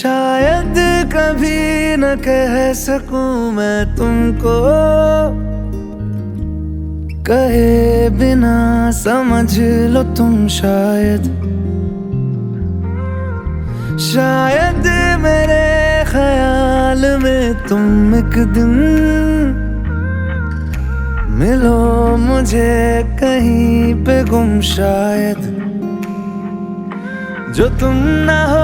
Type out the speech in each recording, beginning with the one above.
शायद कभी न कह सकूं मैं तुमको, कहे बिना समझ लो तुम शायद। शायद मेरे ख्याल में तुम एक दिन मिलो मुझे कहीं पे गुम शायद। जो तुम ना हो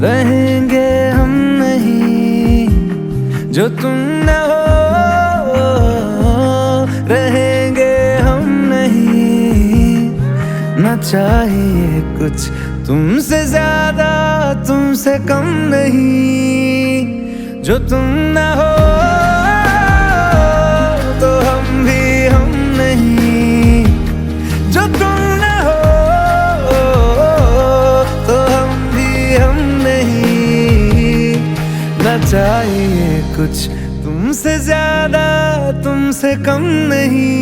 रहेंगे हम नहीं, जो तुम ना हो रहेंगे हम नहीं। ना चाहिए कुछ तुमसे ज्यादा तुमसे कम नहीं। जो तुम ना हो तो हम भी हम नहीं, जो तुम ना हो तो हम भी हम नहीं। ना चाहिए कुछ तुमसे ज्यादा तुमसे कम नहीं।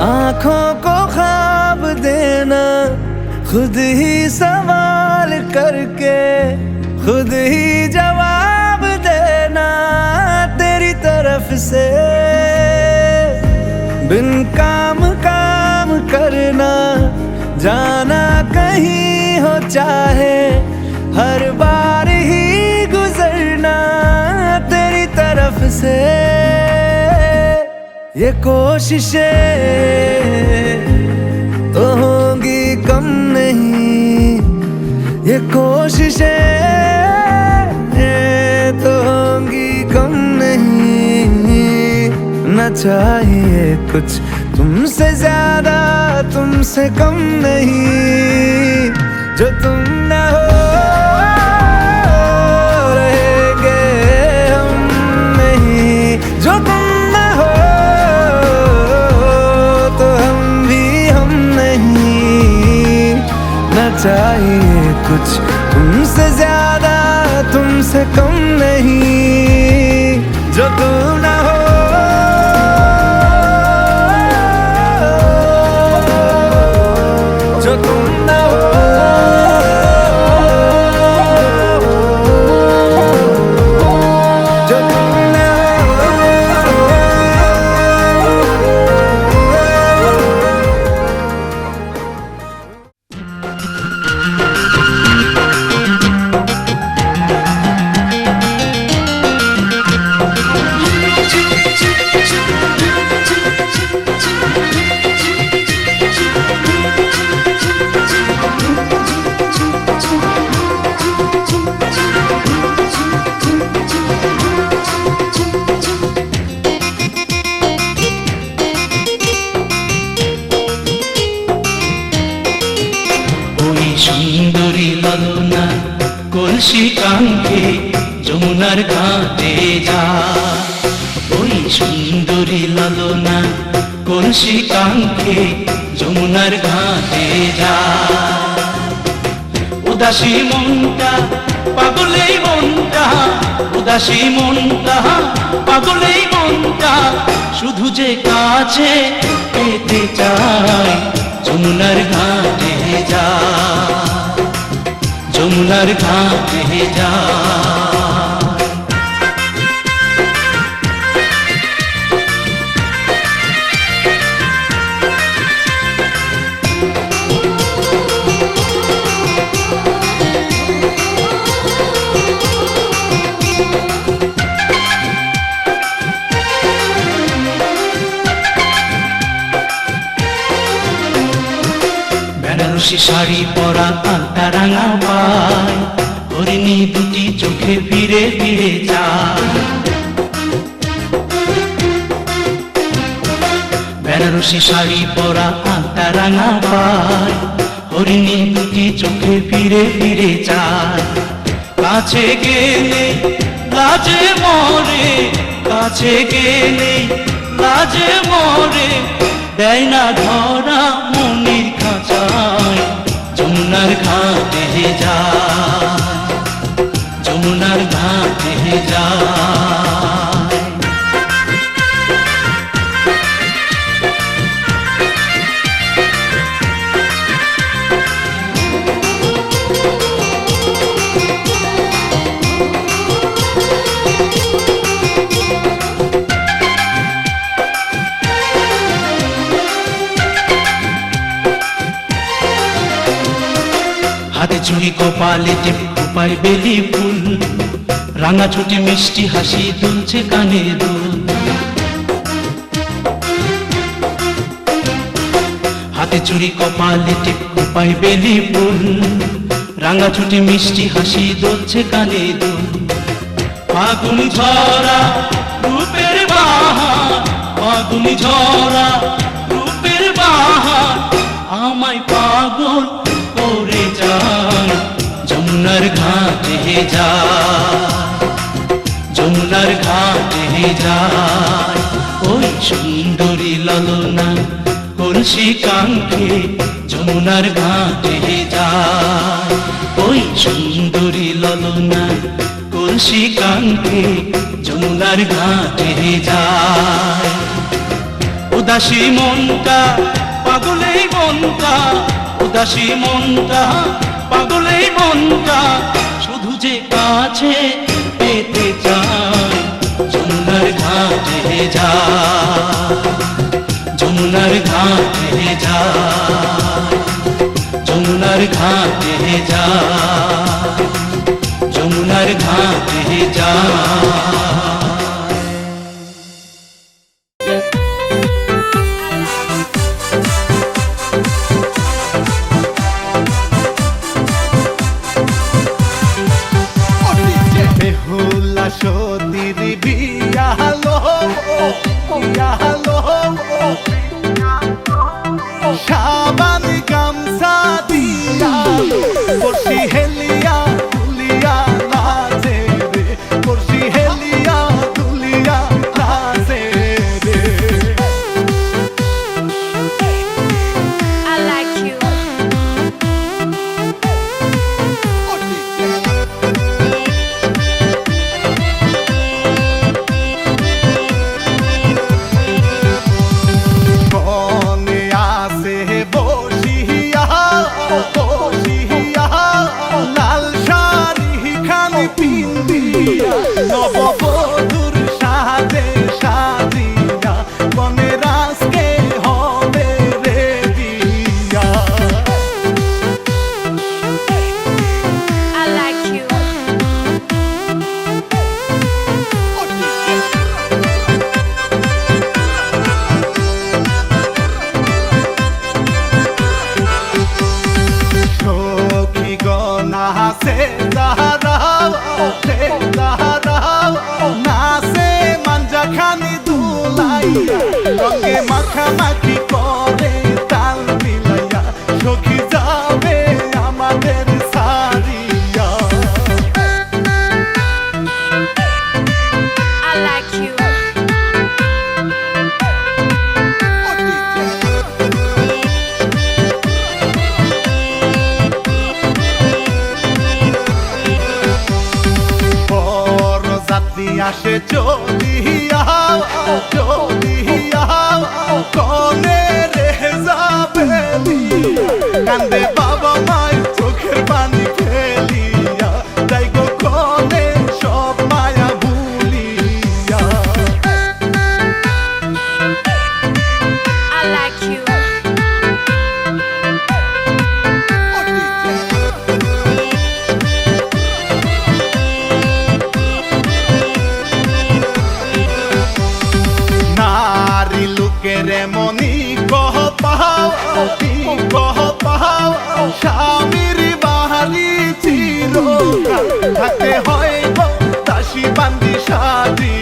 आँखों को ख्वाब देना, खुद ही सवाल करके खुद ही जवाब देना तेरी तरफ से। बिन काम काम करना, जाना कहीं हो चाहे, हर बार ही गुजरना तेरी तरफ से। ये कोशिशें तो होंगी कम नहीं, ये कोशिशें तो होंगी कम नहीं। न चाहिए कुछ तुमसे ज्यादा तुमसे कम नहीं। जो तुम ना हो रहेंगे हम नहीं, जो तुम ना हो चाहिए कुछ तुमसे ज्यादा तुमसे कम नहीं। जो तुम ना हो जो तुम ना हो जो तुम ना সুন্দরী ললনা কলসি কাঙ্ক্ষে যমুনার ঘাটে যা। ওই সুন্দরী ললনা কলসি কাঙ্ক্ষে যমুনার ঘাটে যা। উদাসী মনটা পাগলেই মনটা, উদাসী মনটা পাগলেই মনটা শুধু যে কাছে পেতে চায়। যমুনার ঘাটে যা, যমুনার ঘাটে যা। বেনারসি শাড়ি পরা আলতা রাঙা পায়, হরিণী দুটি চোখে ফিরে ফিরে যায়। বেনারসি শাড়ি পরা আলতা রাঙা পায়, হরিণী দুটি চোখে ফিরে ফিরে চায়। কাছে গেলে লাজে মরে, কাছে গেলে লাজে মরে, দেয় না ধরা মনির খাঁচায়। যমুনার ঘাটে যায়, যমুনার ঘাটে যায়। হাতে চুড়ি কপালে টিপ খোপায় বেলি ফুল, রাঙা ছুটি মিষ্টি হাসি দুলছে কানে দুল। হাতে চুড়ি কপালে টিপ খোপায় বেলি ফুল, রাঙা ছুটি মিষ্টি হাসি দুলছে কানে দুল। ফাগুন ঝরা রূপের বাহার, ফাগুন ঝরা রূপের বাহার, আমায় পাগল করে যায়। যমুনার ঘাটে যায়, যমুনার ঘাটে যায়। ওই সুন্দরী ললনা কলসি কাঙ্ক্ষে যমুনার ঘাটে যায়। ওই সুন্দরী ললনা কলসি কাঙ্ক্ষে যমুনার ঘাটে যায়। উদাসী মনটা পাগলেই মনটা, উদাসী মনটা পাগলেই মনটা, শুধু যে কাছে পেতে চায়। যমুনার ঘাটে যায়, যমুনার ঘাটে যায়, যমুনার ঘাটে যায়, যমুনার ঘাটে যায়। সতীর বিয়া হলো, বিয়া হলো, সাবান গামছা দিয়া বসি হেলিয়া তুলিয়া নাচে রে, বসি হেলিয়া তুলিয়া নাচে রে। I like you. নববধূর সাজে সাজিয়া বনে রাজকে হবে রে বিয়া। I like you. সখী গনা হাসে দাঁড়াও, নাচে মাঞ্জা খানি দুলাইয়া, রঙে মাখামাখি করে তাল মিলাইয়া, সখী যাবে আমাদের সারিয়া। I like you. আসে চলিয়া চলিয়া, কনে রে যাবে কান্দে বাবা মায়ের চোখের পানি ফেলিয়া, তাই গো কনে সব মায়া ভুলিয়া। I like you. কেরে মনি কহ পাও, কহ পাও, স্বামীর বাহারি চিরকাল থাকতে হয় দাসী বান্দি সাজি।